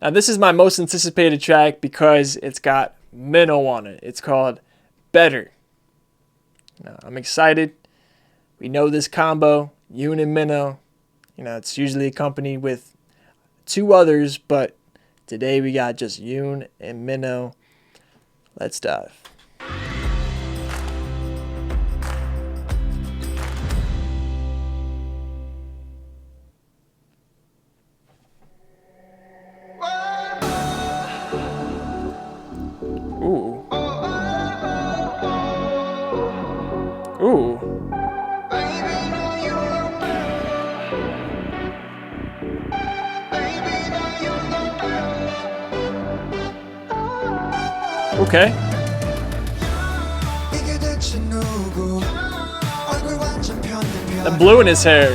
Now this is my most anticipated track because it's got Minnow on it. It's called Better. Now, I'm excited. We know this combo, Yoon and Minnow. You know, it's usually accompanied with 2 others, but today we got just Yoon and Minnow. Let's dive. Ooh. Ooh. Okay. The blue in his hair.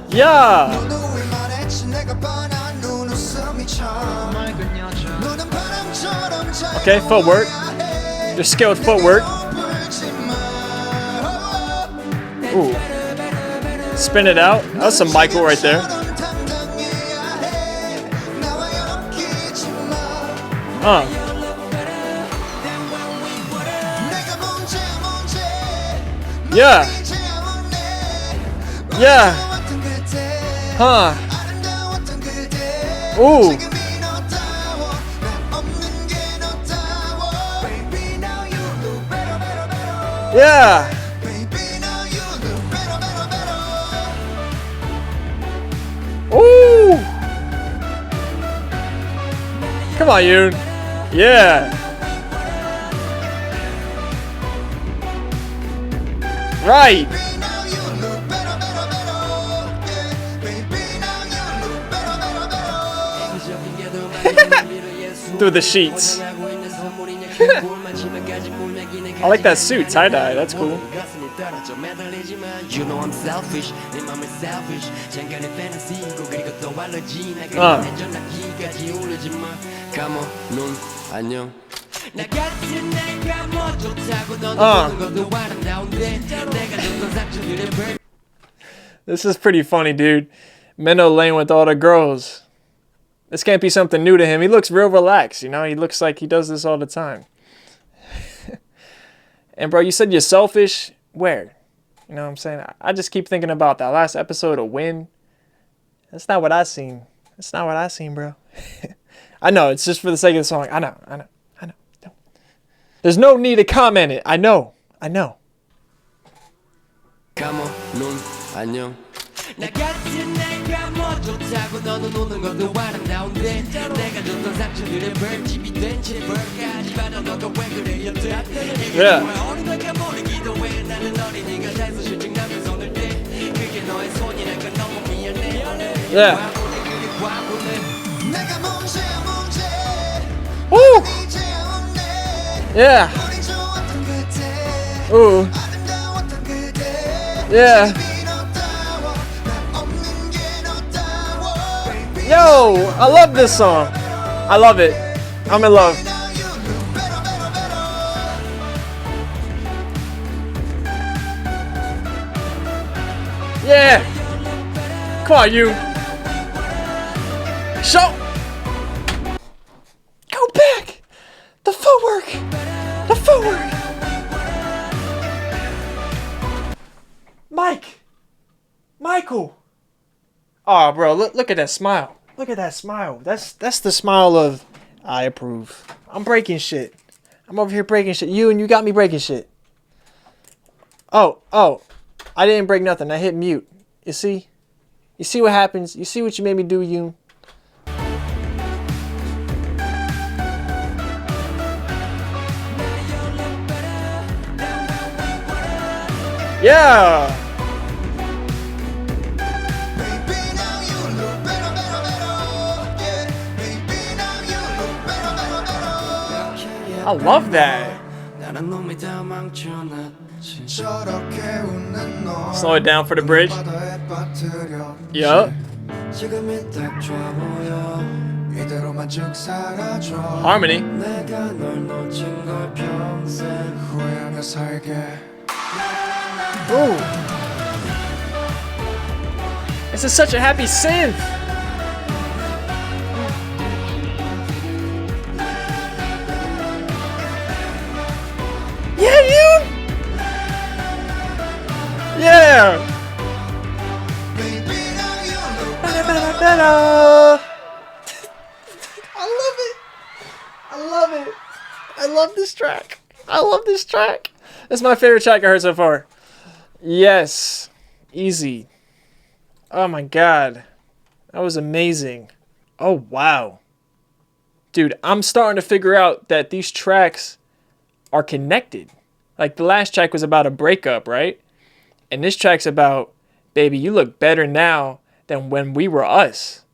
Yeah. Okay, footwork. Your skilled footwork. Ooh. Spin it out. That's some Michael right there. Yeah. Yeah. Huh. Ooh. Yeah. Ooh. Come on, Yoon. Yeah. Right. Through the sheets. I like that suit, tie-dye, that's cool. This is pretty funny, dude. Minnow laying with all the girls. This can't be something new to him. He looks real relaxed, you know? He looks like he does this all the time. And bro, you said you're selfish? Where? You know what I'm saying? I just keep thinking about that last episode of Win. That's not what I seen. That's not what I seen, bro. I know, it's just for the sake of the song. I know. There's no need to comment it. I know. Yeah. Yeah. Woo! Yeah. Ooh. Yeah. Yo, I love this song. I love it. I'm in love. Yeah. Come on, you. Show. Go back. The footwork. The footwork. Michael. Oh, bro, look at that smile. Look at that smile. That's the smile of I approve. I'm breaking shit. I'm over here breaking shit. You got me breaking shit. Oh, I didn't break nothing. I hit mute. You see? You see what happens? You see what you made me do, Yoon? Yeah! I love that. Slow it down for the bridge. Yup. Harmony. Ooh. This is such a happy synth. Yeah, you. Yeah. Better. I love it. I love it. I love this track. I love this track. That's my favorite track I heard so far. Yes. Easy. Oh my god. That was amazing. Oh wow. Dude, I'm starting to figure out that these tracks are connected. Like the last track was about a breakup, right? And this track's about, baby, you look better now than when we were us.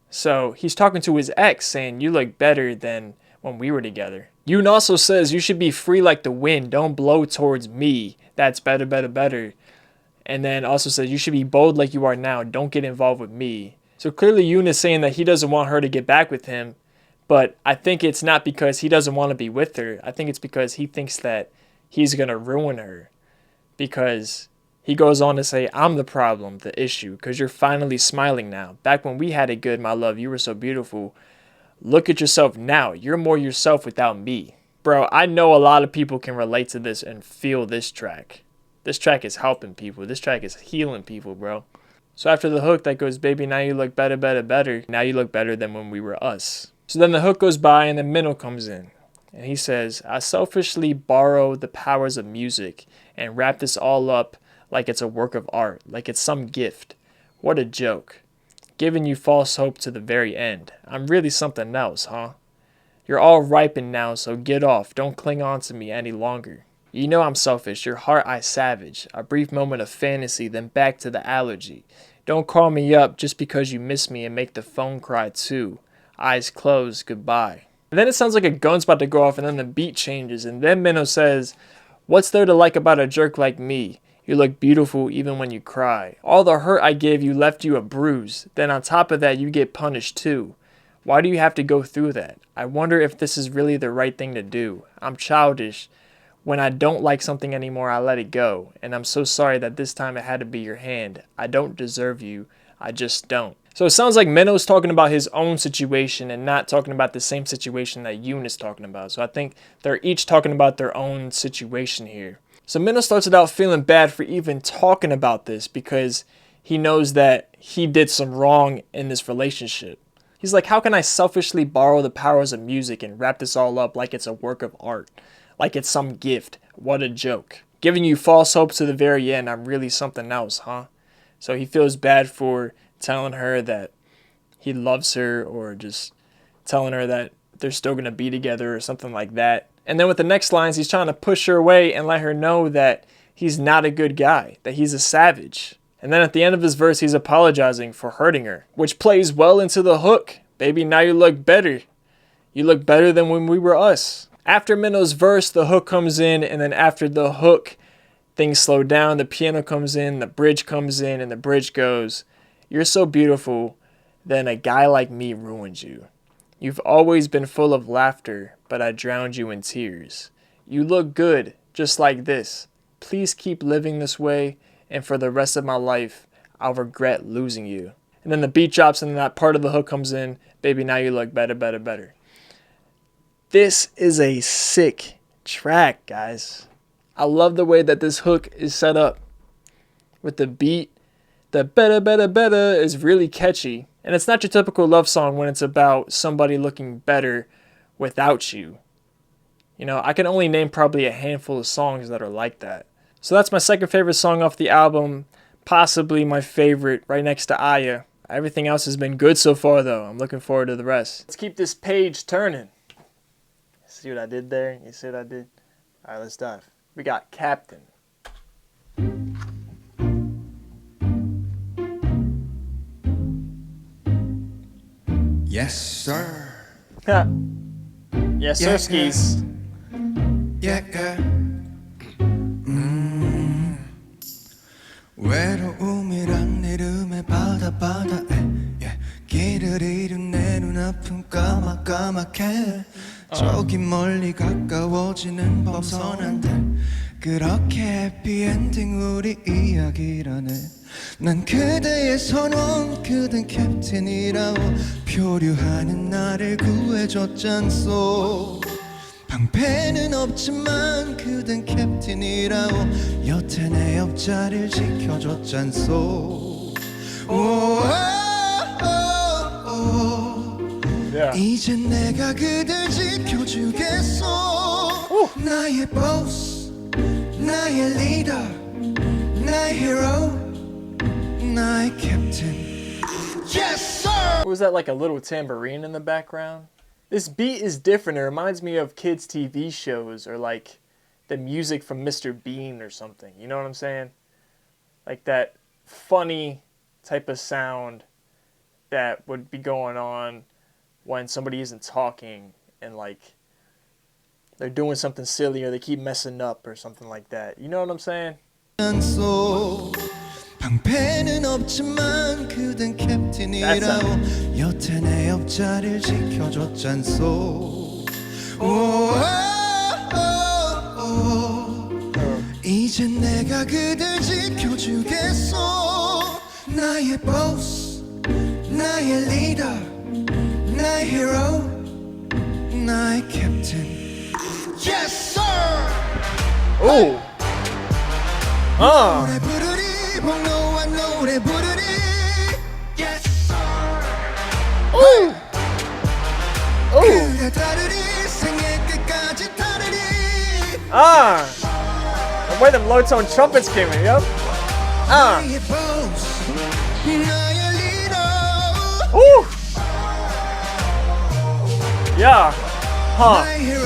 So he's talking to his ex saying, you look better than when we were together. Yoon also says, you should be free like the wind. Don't blow towards me. That's better, better, better. And then also says, you should be bold like you are now. Don't get involved with me. So clearly Yoon is saying that he doesn't want her to get back with him. But I think it's not because he doesn't want to be with her. I think it's because he thinks that he's going to ruin her. Because he goes on to say, I'm the problem, the issue. Because you're finally smiling now. Back when we had it good, my love, you were so beautiful. Look at yourself now. You're more yourself without me. Bro, I know a lot of people can relate to this and feel this track. This track is helping people. This track is healing people, bro. So after the hook that goes, baby, now you look better, better, better. Now you look better than when we were us. So then the hook goes by and then Minnow comes in. And he says, I selfishly borrow the powers of music and wrap this all up like it's a work of art, like it's some gift. What a joke. Giving you false hope to the very end. I'm really something else, huh? You're all ripened now, so get off. Don't cling on to me any longer. You know I'm selfish, your heart I savage. A brief moment of fantasy, then back to the allergy. Don't call me up just because you miss me and make the phone cry too. Eyes closed, goodbye. And then it sounds like a gun's about to go off and then the beat changes. And then Minnow says, what's there to like about a jerk like me? You look beautiful even when you cry. All the hurt I gave you left you a bruise. Then on top of that you get punished too. Why do you have to go through that? I wonder if this is really the right thing to do. I'm childish. When I don't like something anymore, I let it go. And I'm so sorry that this time it had to be your hand. I don't deserve you. I just don't. So it sounds like Minnow's talking about his own situation and not talking about the same situation that Yoon is talking about. So I think they're each talking about their own situation here. So Minnow starts it out feeling bad for even talking about this because he knows that he did some wrong in this relationship. He's like, how can I selfishly borrow the powers of music and wrap this all up like it's a work of art? Like it's some gift. What a joke. Giving you false hope to the very end. I'm really something else, huh? So he feels bad for telling her that he loves her or just telling her that they're still going to be together or something like that. And then with the next lines, he's trying to push her away and let her know that he's not a good guy, that he's a savage. And then at the end of his verse, he's apologizing for hurting her, which plays well into the hook. Baby, now you look better. You look better than when we were us. After Minnow's verse, the hook comes in, and then after the hook, things slow down. The piano comes in, the bridge comes in, and the bridge goes, you're so beautiful, then a guy like me ruined you. You've always been full of laughter, but I drowned you in tears. You look good, just like this. Please keep living this way, and for the rest of my life, I'll regret losing you. And then the beat drops, and then that part of the hook comes in. Baby, now you look better, better, better. This is a sick track, guys. I love the way that this hook is set up. With the beat, the better, better, better is really catchy. And it's not your typical love song when it's about somebody looking better without you. You know, I can only name probably a handful of songs that are like that. So that's my second favorite song off the album. Possibly my favorite, right next to Aya. Everything else has been good so far, though. I'm looking forward to the rest. Let's keep this page turning. See what I did there? You see what I did? All right, let's dive. We got Captain. Yes, sir. Yes, sir, skis. Yeah, yeah. 외로움이란 이름의 바다에 yeah. 길을 잃은 내 눈앞은 까맣게 저기 멀리 가까워지는 범선한들 그렇게 해피엔딩 우리 이야기라네 난 그대의 선원 그댄 캡틴이라고 표류하는 나를 구해줬잖소 방패는 없지만 그댄 캡틴이라고 여태 내 옆자리를 지켜줬잖소 Yeah. 이젠 내가 그댈 지켜주겠소 나의 보스 나의 리더 나의 히로 나의 캡틴 Yes sir! Was that like a little tambourine in the background? This beat is different. It reminds me of kids' TV shows or like the music from Mr. Bean or something. You know what I'm saying? Like that funny type of sound that would be going on when somebody isn't talking and like they're doing something silly or they keep messing up or something like that. You know what I'm saying? 방패는 없지만 그댄 캡틴이라고 여태 내 옆자리를 지켜줬잖소 이젠 내가 그댈 지켜주겠소 나의 보스 나의 리더 나의 히로 나의 캡틴 Yes sir! Ooh. 노래 부르리 복노와 노래 부르리 Yes sir! Ooh. Ooh. 그대 따르리 생애 끝까지 따르리 The way them low tone trumpets came in, yo. 나의 보스 나의 리더 Ooh. Yeah. Huh. 나의 히로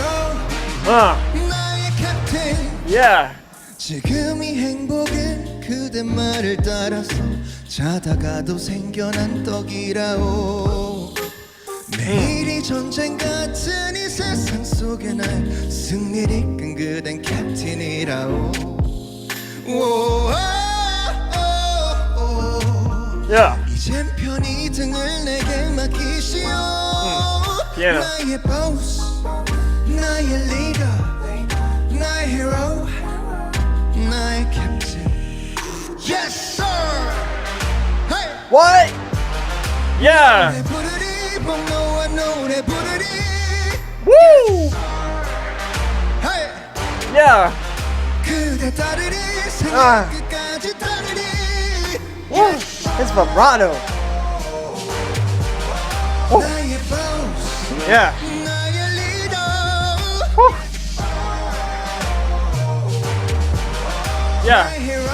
나의 캡틴 Yeah. 지금 이 행복은 그대 말을 따라서 자다가도 생겨난 떡이라오 매일이 전쟁 같은 이 세상 속에 날 승리를 이끈 그댄 캡틴이라오 Yeah. 이젠 편히 등을 내게 맡기시오 piano. 나의 보스 나의 리더 나의 히로 나의 캡틴 Yes sir! Hey! What? Yeah. 노래 부르리 복노와 노래 부르리 Woo. Hey! Yeah. 그대 따르리 생애 끝까지 따르리 Woo. It's vibrato. 나의 보스 Yeah. 나의 리더 Woo. Yeah. 나의 히로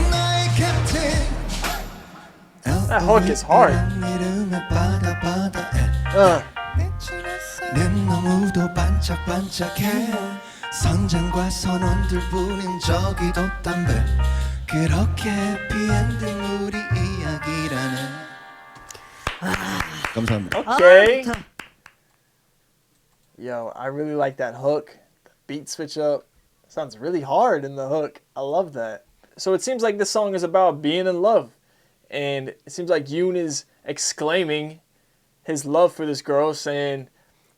나의 캡틴 That hook is hard. 내 너무도 반짝반짝해 선장과 선원들뿐인 저기도 담배 그렇게 해피엔딩 우리 이야기라네 감사합니다 Okay. Yo, I really like that hook. The beat switch up. Sounds really hard in the hook. I love that. So it seems like this song is about being in love. And it seems like Yoon is exclaiming his love for this girl, saying,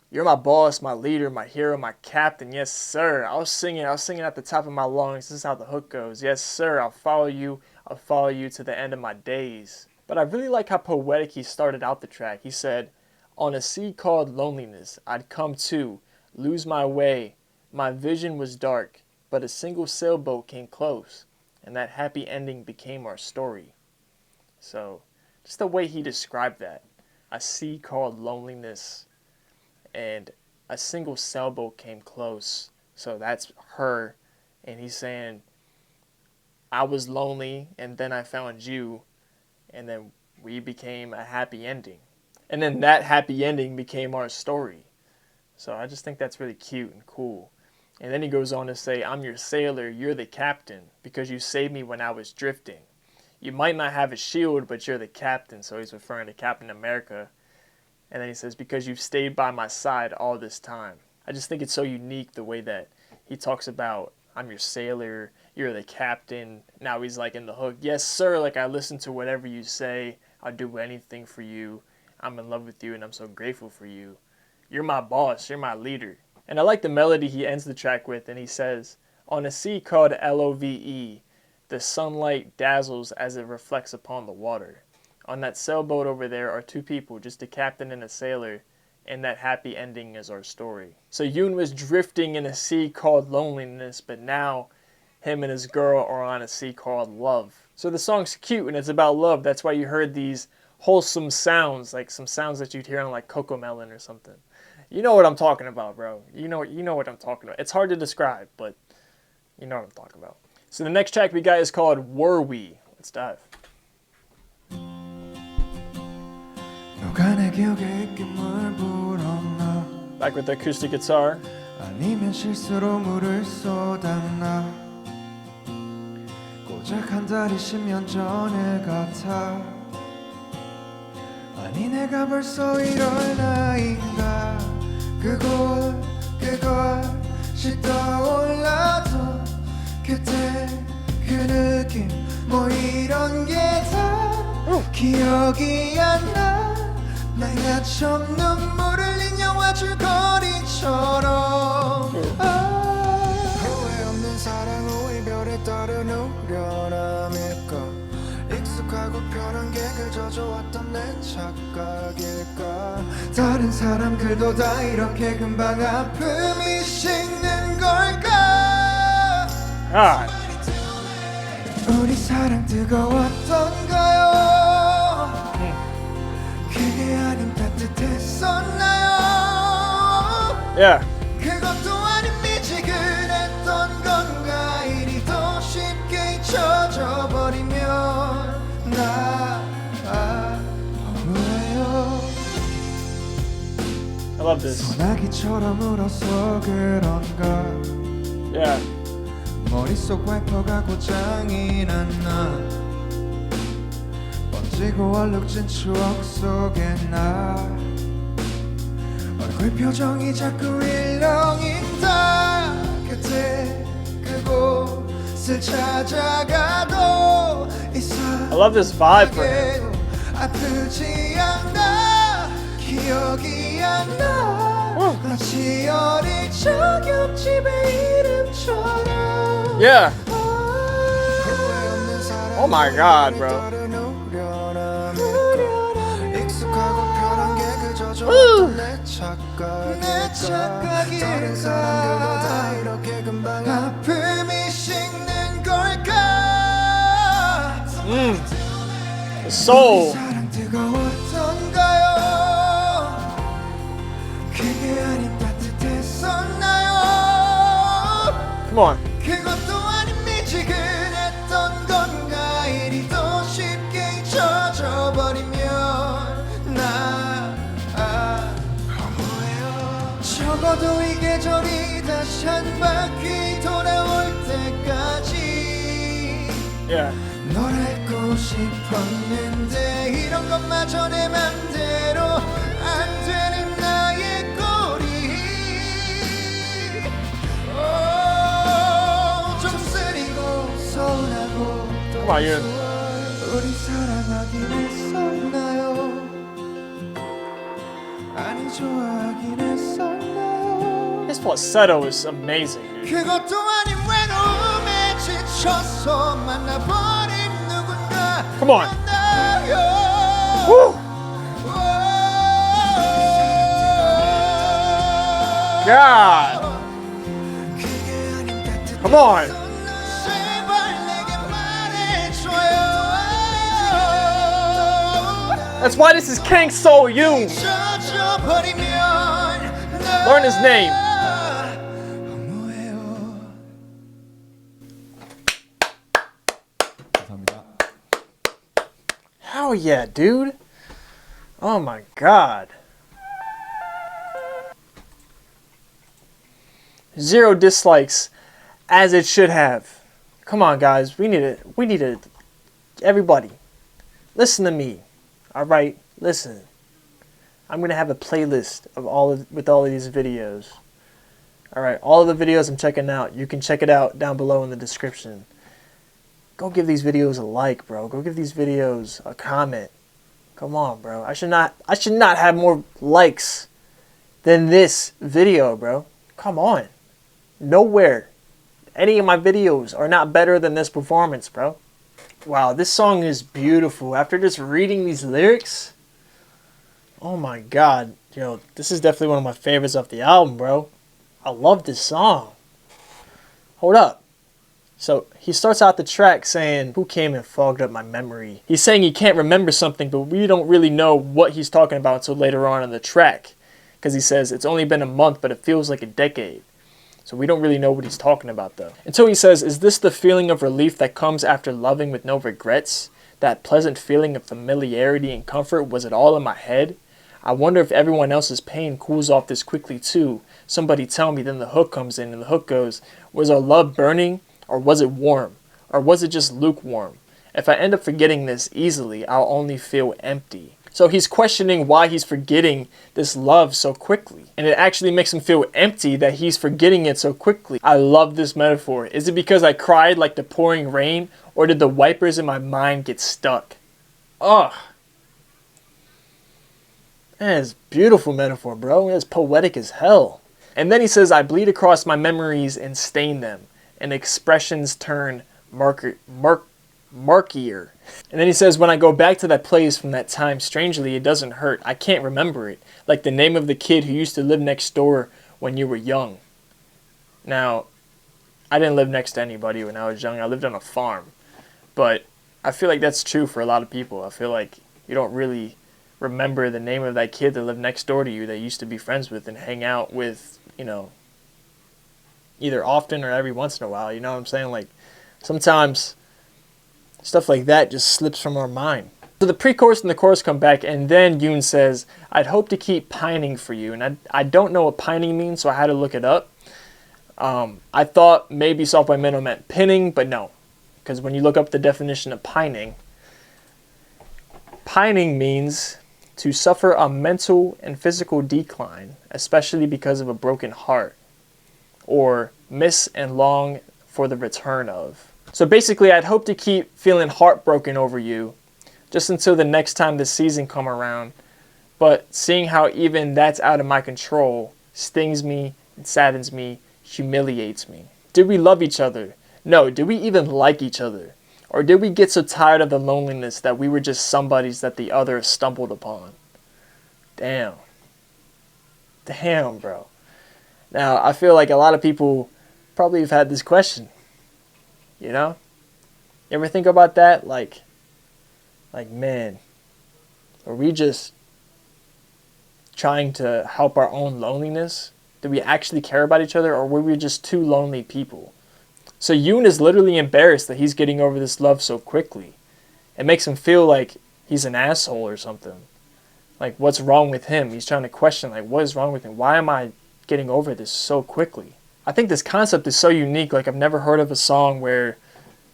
"You're my boss, my leader, my hero, my captain. Yes, sir." I was singing at the top of my lungs. This is how the hook goes. Yes, sir. I'll follow you to the end of my days. But I really like how poetic he started out the track. He said, "On a sea called loneliness, I'd come to, lose my way. My vision was dark, but a single sailboat came close, and that happy ending became our story." So, just the way he described that. A sea called loneliness, and a single sailboat came close. So that's her, and he's saying, I was lonely, and then I found you, and then we became a happy ending. And then that happy ending became our story. So I just think that's really cute and cool. And then he goes on to say, "I'm your sailor, you're the captain, because you saved me when I was drifting. You might not have a shield, but you're the captain." So he's referring to Captain America. And then he says, "Because you've stayed by my side all this time." I just think it's so unique the way that he talks about, I'm your sailor, you're the captain. Now he's like in the hook, "Yes, sir, like I listen to whatever you say. I'll do anything for you. I'm in love with you and I'm so grateful for you. You're my boss, you're my leader." And I like the melody he ends the track with, and he says, On a sea called Love, the sunlight dazzles as it reflects upon the water. On that sailboat over there are two people, just a captain and a sailor, and that happy ending is our story. So Yoon was drifting in a sea called loneliness, but now him and his girl are on a sea called love. So the song's cute and it's about love. That's why you heard these wholesome sounds, like some sounds that you'd hear on like Cocomelon or something. You know what I'm talking about, bro. You know what I'm talking about. It's hard to describe, but you know what I'm talking about. So the next track we got is called Were We. Let's dive. Back with the acoustic guitar. 아니면 실수로 물을 쏟았나 고작 한 달이 10년 전에 같아 아니 내가 벌써 이럴 나이인가 그곳이 떠올라도 그때 그 느낌 뭐 이런 게 다 기억이 안 나 내가 처음 눈물을 흘린 영화 줄거리처럼 후회 없는 사랑 후 이별에 따른 우려남일까 익숙하고 편한 게 그저 좋았던 내 착각일까 다른 사람들도 다 이렇게 금방 아픔이 식는 걸까 우리 사랑 뜨거웠던가요 그게 아님 따뜻했었나요 그것도 아닌 미지근했던 건가 이리 더 쉽게 잊혀져 버리면 나 후회요 I love this. 소나기처럼 울어서 그런가 머릿속 와이퍼가 고장이 났나 번지고 얼룩진 추억 속에 나 얼굴 표정이 자꾸 일렁인다 그때 그곳을 찾아가도 I love this vibe for him. 아프지 않나 기억이 안 나 마치 어릴 적 옆집의 이름처럼 Oh my god, bro. The soul. Come on. 그것도 아닌 미지근했던 건가 이리 더 쉽게 잊혀져 버리면 나 후회요 적어도 이 계절이 다시 한 바퀴 돌아올 때까지 널 알고 싶었는데 이런 것마저 내 맘대로 안 되는 나의 꼴이 좀 쓰리고 서운하고 Come on, Yoon. 우리 사랑하긴 했었나요 아니 좋아하긴 했었나요 His falsetto is amazing, dude. 그것도 아닌 외로움에 지쳐서 만나버린 누군가 Come on. 만나요 Woo! God. Come on. That's why this is Kang Seung Yoon. Learn his name. Hell yeah, dude. Oh my god. 0 dislikes, as it should have. Come on, guys. We need it. Everybody, listen to me. All right, listen. I'm gonna have a playlist of all of these videos. All right, all of the videos I'm checking out. You can check it out down below in the description. Go give these videos a like, bro. Go give these videos a comment. Come on, bro. I should not have more likes than this video, bro. Come on. Nowhere any of my videos are not better than this performance, bro. Wow, this song is beautiful. After just reading these lyrics, oh my god, yo, this is definitely one of my favorites off the album, bro. I love this song. Hold up. So he starts out the track saying, who came and fogged up my memory? He's saying he can't remember something, but we don't really know what he's talking about until later on in the track. Because he says, it's only been a month, but it feels like a decade. So we don't really know what he's talking about, though. Until he says, is this the feeling of relief that comes after loving with no regrets? That pleasant feeling of familiarity and comfort, was it all in my head? I wonder if everyone else's pain cools off this quickly, too. Somebody tell me. Then the hook comes in, and the hook goes, was our love burning, or was it warm? Or was it just lukewarm? If I end up forgetting this easily, I'll only feel empty. So he's questioning why he's forgetting this love so quickly. And it actually makes him feel empty that he's forgetting it so quickly. I love this metaphor. Is it because I cried like the pouring rain? Or did the wipers in my mind get stuck? Ugh. That is beautiful metaphor, bro. That's poetic as hell. And then he says, I bleed across my memories and stain them. And expressions turn murkier. And then he says, when I go back to that place from that time, strangely, it doesn't hurt. I can't remember it. Like the name of the kid who used to live next door when you were young. Now, I didn't live next to anybody when I was young. I lived on a farm. But I feel like that's true for a lot of people. I feel like you don't really remember the name of that kid that lived next door to you that you used to be friends with and hang out with, you know, either often or every once in a while. You know what I'm saying? Like, sometimes stuff like that just slips from our mind. So the pre-chorus and the chorus come back, and then Yoon says, I'd hope to keep pining for you. And I don't know what pining means, so I had to look it up. I thought maybe Soft Boy Minnow meant pinning, but no. Because when you look up the definition of pining means to suffer a mental and physical decline, especially because of a broken heart, or miss and long for the return of. So basically, I'd hope to keep feeling heartbroken over you just until the next time the season come around. But seeing how even that's out of my control stings me, it saddens me, humiliates me. Did we love each other? No. Did we even like each other? Or did we get so tired of the loneliness that we were just somebodies that the other stumbled upon? Damn. Damn, bro. Now, I feel like a lot of people probably have had this question. You know? You ever think about that? Like, man, are we just trying to help our own loneliness? Do we actually care about each other, or were we just two lonely people? So Yoon is literally embarrassed that he's getting over this love so quickly. It makes him feel like he's an asshole or something. Like, what's wrong with him? He's trying to question, like, what is wrong with him? Why am I getting over this so quickly? I think this concept is so unique. Like, I've never heard of a song where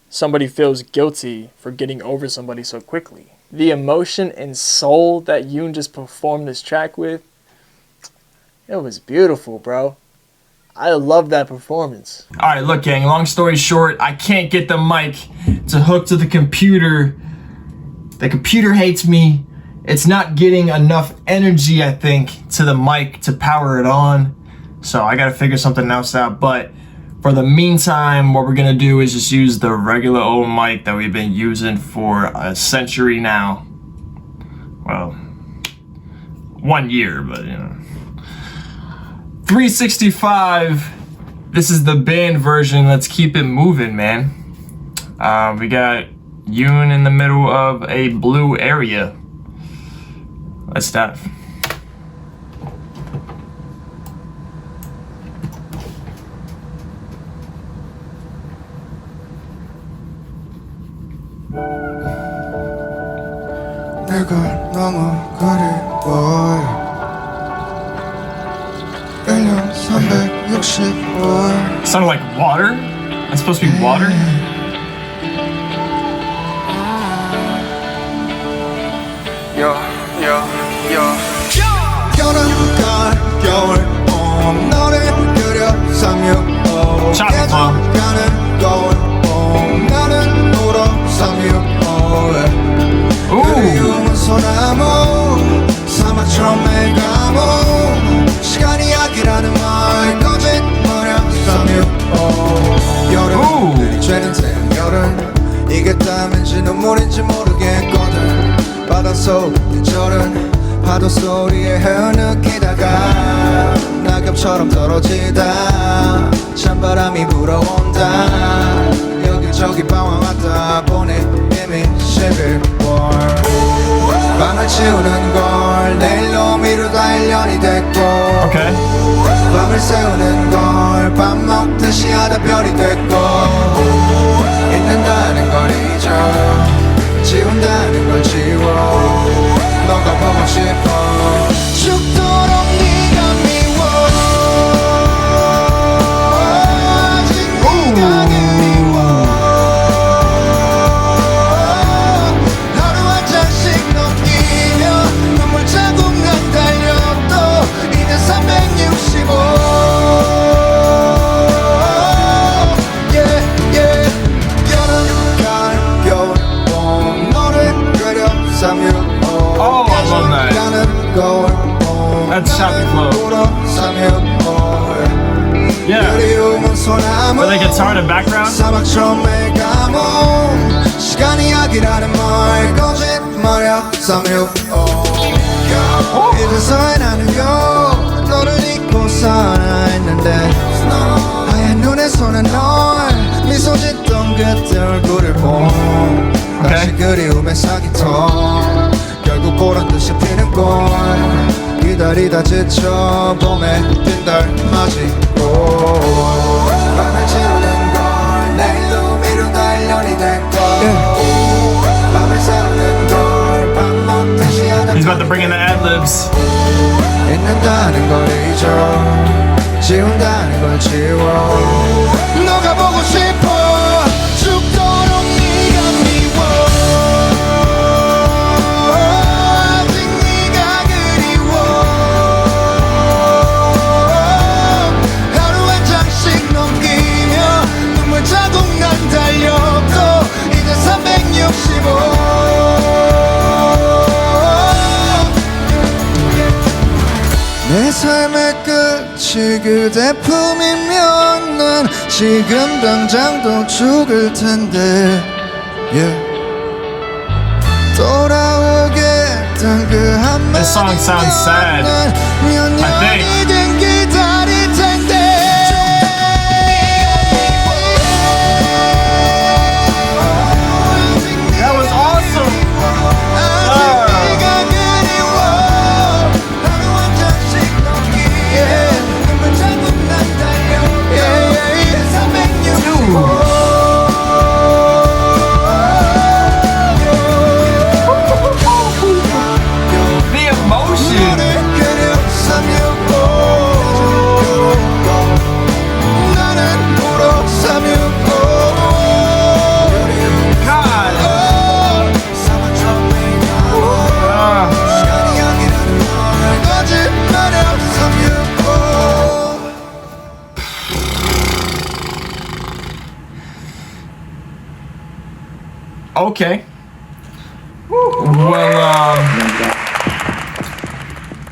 somebody feels guilty for getting over somebody so quickly. The emotion and soul that Yoon just performed this track with, it was beautiful, bro. I love that performance. Alright, look, gang, long story short, I can't get the mic to hook to the computer. The computer hates me. It's not getting enough energy, I think, to the mic to power it on. So I gotta figure something else out. But for the meantime, what we're gonna do is just use the regular old mic that we've been using for a century now. Well, 1 year, but you know. 365. This is the band version. Let's keep it moving, man. We got Yoon in the middle of a blue area. Let's dive. 내가 너무 그리워 1년 365일 Sounded like water? That's supposed to be water? 여름, 가을, 겨울, 봄 너를 그려 365 계속 가는 거울 봄 나는 울어 365 그리움은 소나무 사막처럼 내 감옥 시간이 약이라는 말 거짓말이야 365 땀인지 눈물인지 모르겠거든 바닷속 계절은 파도 소리에 흐느끼다가 낙엽처럼 떨어지다 찬바람이 불어온다 여기저기 방황하다 보니 이미 11월 밤을 치우는 걸 내일로 미루다 1년이 됐고 Okay. 밤을 새우는 걸 밥 먹듯이 하다 별이 됐고 잊는다는 걸 잊어 지운다는 걸 지워 너가 보고 싶어 죽도록 네가 미워 아직 네가 그리워 하루 한 잔씩 넘기며 눈물 자국만 달려도 이제 365 Oh, I love that. That's happy flow. Yeah. With the guitar in the background. 시간이 약이라는 말 거짓말이야 365 이제서야 나는요 너를 잊고 살아있는데 하얀 눈에서는 널 미소 짓던 그때 얼굴을 봄 다시 그리움에 사기터 결국 보란듯이 피는 꽃 기다리다 지쳐 봄에 뛴 달 맞이고 밤을 채우는 걸 내일로 미루다 1년이 됐고 밤을 새우는 걸 밥 먹듯이 하다 He's about to bring in the ad-libs. 잊는다는 걸 잊어 지운다는 걸 지워 너가 보고 싶어 죽도록 네가 미워 아직 네가 그리워 하루 한 장씩 넘기며 눈물 자국만 달려도 이제 365 내 삶의 끝이 그대 품이면 난 지금 당장도 죽을 텐데 돌아오겠던 그 한마디 This song sounds sad. 몇 I think. 년이든 기다릴 텐데 That was awesome. The emotion. Okay. Well,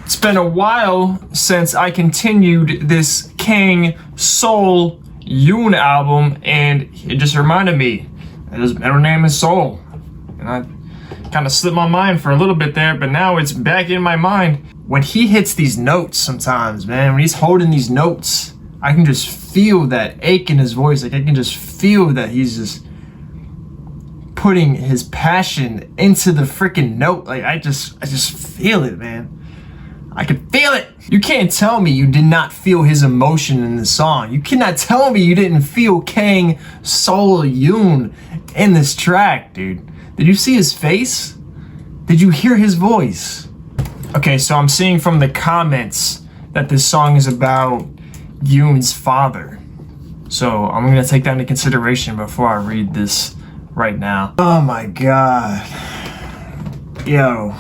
it's been a while since I continued this Kang Seung Yoon album, and it just reminded me that his middle name is Seoul. And I kind of slipped my mind for a little bit there, but now it's back in my mind. When he hits these notes sometimes, man, when he's holding these notes, I can just feel that ache in his voice. Like I can just feel that he's just putting his passion into the freaking note. Like I just feel it, man. I can feel it. You can't tell me you did not feel his emotion in the song. You cannot tell me you didn't feel Kang Seung Yoon in this track, dude. Did you see his face? Did you hear his voice? Okay, so I'm seeing from the comments that this song is about Yoon's father. So I'm gonna take that into consideration before I read this right now. Oh my god. Yo.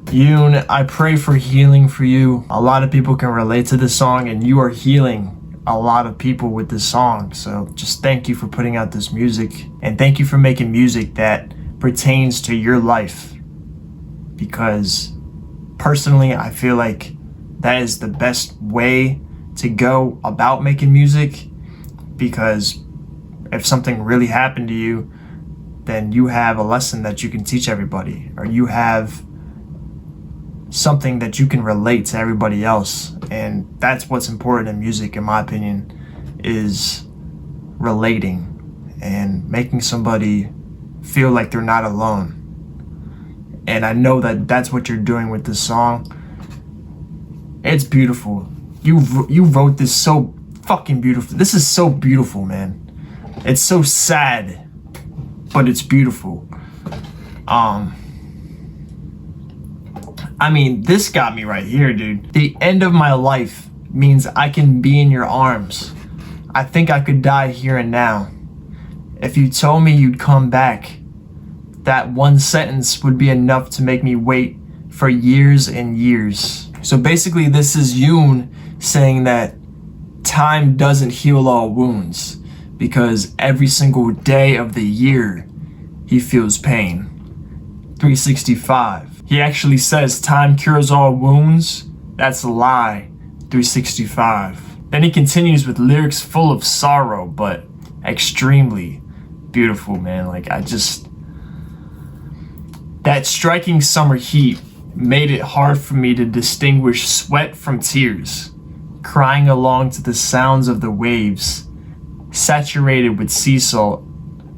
Yoon, I pray for healing for you. A lot of people can relate to this song, and you are healing a lot of people with this song. So just thank you for putting out this music, and thank you for making music that pertains to your life. Because personally, I feel like that is the best way to go about making music, because if something really happened to you, then you have a lesson that you can teach everybody, or you have something that you can relate to everybody else. And that's what's important in music, in my opinion, is relating and making somebody feel like they're not alone. And I know that that's what you're doing with this song. It's beautiful. You wrote this so fucking beautiful. This is so beautiful, man. It's so sad, but it's beautiful. I mean, this got me right here, dude. The end of my life means I can be in your arms. I think I could die here and now. If you told me you'd come back, that one sentence would be enough to make me wait for years and years. So basically, this is Yoon saying that time doesn't heal all wounds, because every single day of the year, he feels pain. 365. He actually says time cures all wounds. That's a lie. 365. Then he continues with lyrics full of sorrow, but extremely beautiful, man. Like, that striking summer heat made it hard for me to distinguish sweat from tears, crying along to the sounds of the waves, saturated with sea salt,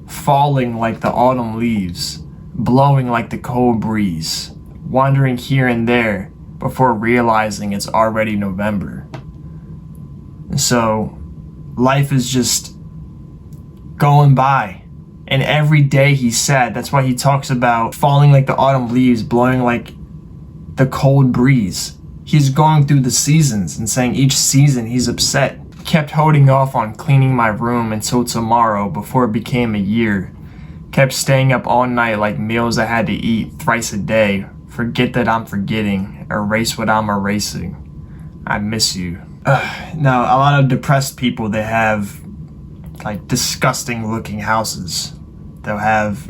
falling like the autumn leaves, blowing like the cold breeze, wandering here and there before realizing it's already November. So life is just going by, and every day he's sad. That's why he talks about falling like the autumn leaves, blowing like the cold breeze. He's going through the seasons and saying each season he's upset. Kept holding off on cleaning my room until tomorrow before it became a year. Kept staying up all night like meals I had to eat thrice a day. Forget that I'm forgetting. Erase what I'm erasing. I miss you. Now, a lot of depressed people, they have like disgusting looking houses. They'll have,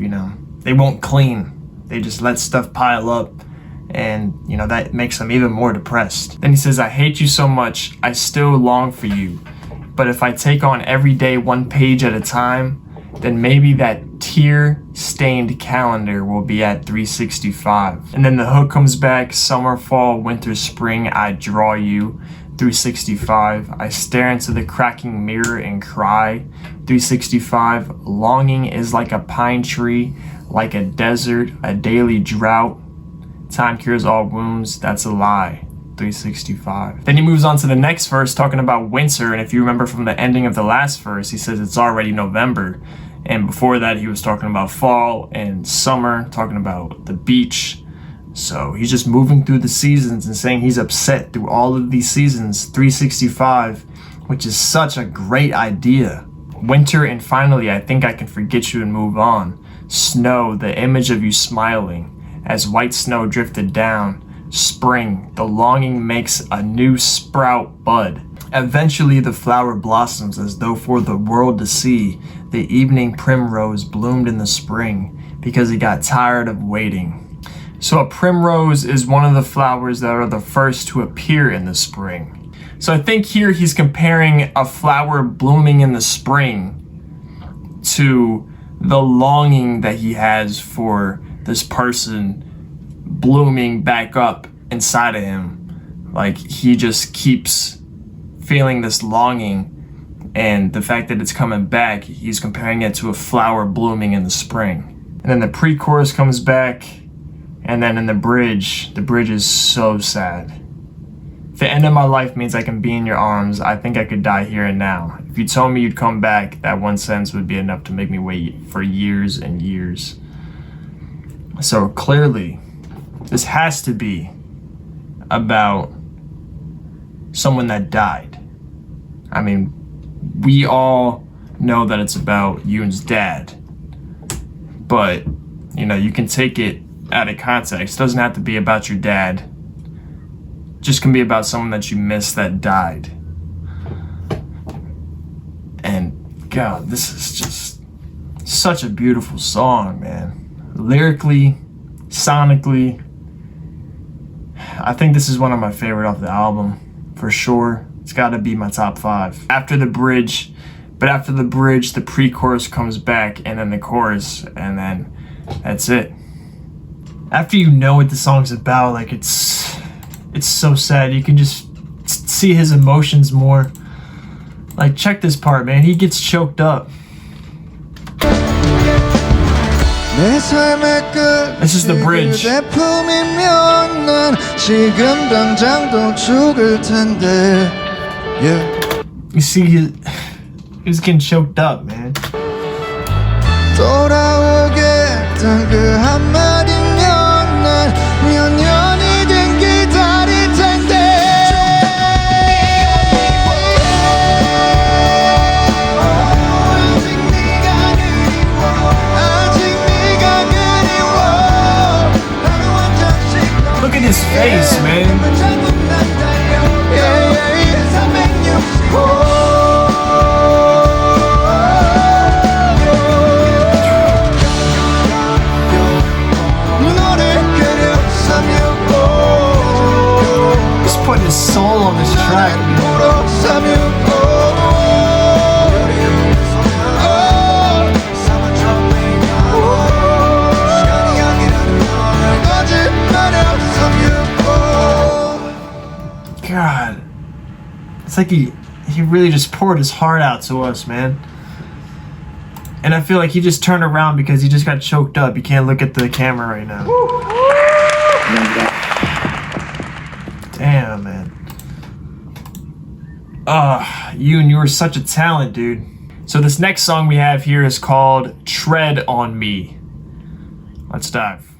they won't clean. They just let stuff pile up, and that makes them even more depressed. Then he says, I hate you so much, I still long for you. But if I take on every day one page at a time, then maybe that tear-stained calendar will be at 365. And then the hook comes back, summer, fall, winter, spring, I draw you. 365. I stare into the cracking mirror and cry. 365. Longing is like a pine tree, like a desert, a daily drought. Time cures all wounds, that's a lie. 365. Then he moves on to the next verse talking about winter, and if you remember from the ending of the last verse, he says it's already November. And before that, he was talking about fall and summer, talking about the beach. So he's just moving through the seasons and saying he's upset through all of these seasons. 365, which is such a great idea. Winter, and finally, I think I can forget you and move on. Snow, the image of you smiling, as white snow drifted down. Spring, the longing makes a new sprout bud. Eventually the flower blossoms as though for the world to see. The evening primrose bloomed in the spring because it got tired of waiting. So a primrose is one of the flowers that are the first to appear in the spring. So I think here he's comparing a flower blooming in the spring to the longing that he has for this person blooming back up inside of him. Like, he just keeps feeling this longing, and the fact that it's coming back, he's comparing it to a flower blooming in the spring. And then the pre-chorus comes back, and then in the bridge is so sad. The end of my life means I can be in your arms. I think I could die here and now. If you told me you'd come back, that one sentence would be enough to make me wait for years and years. So clearly, this has to be about someone that died. I mean, we all know that it's about Yoon's dad, but you can take it out of context. It doesn't have to be about your dad. It just can be about someone that you miss that died. And God, this is just such a beautiful song, man. Lyrically, sonically, I think this is one of my favorite off the album, for sure. It's got to be my top 5. After the bridge, But after the bridge, the pre-chorus comes back, and then the chorus, and then that's it. After you know what the song's about, like it's so sad. You can just see his emotions more. Like, check this part, man. He gets choked up. This is the bridge. You see, he's getting choked up, man. Look at his face, man. He's putting his soul on this track, man. God, it's like he really just poured his heart out to us, man. And I feel like he just turned around because he just got choked up. You can't look at the camera right now. Damn, man. Yoon, you were such a talent, dude. So this next song we have here is called Tread on Me. Let's dive.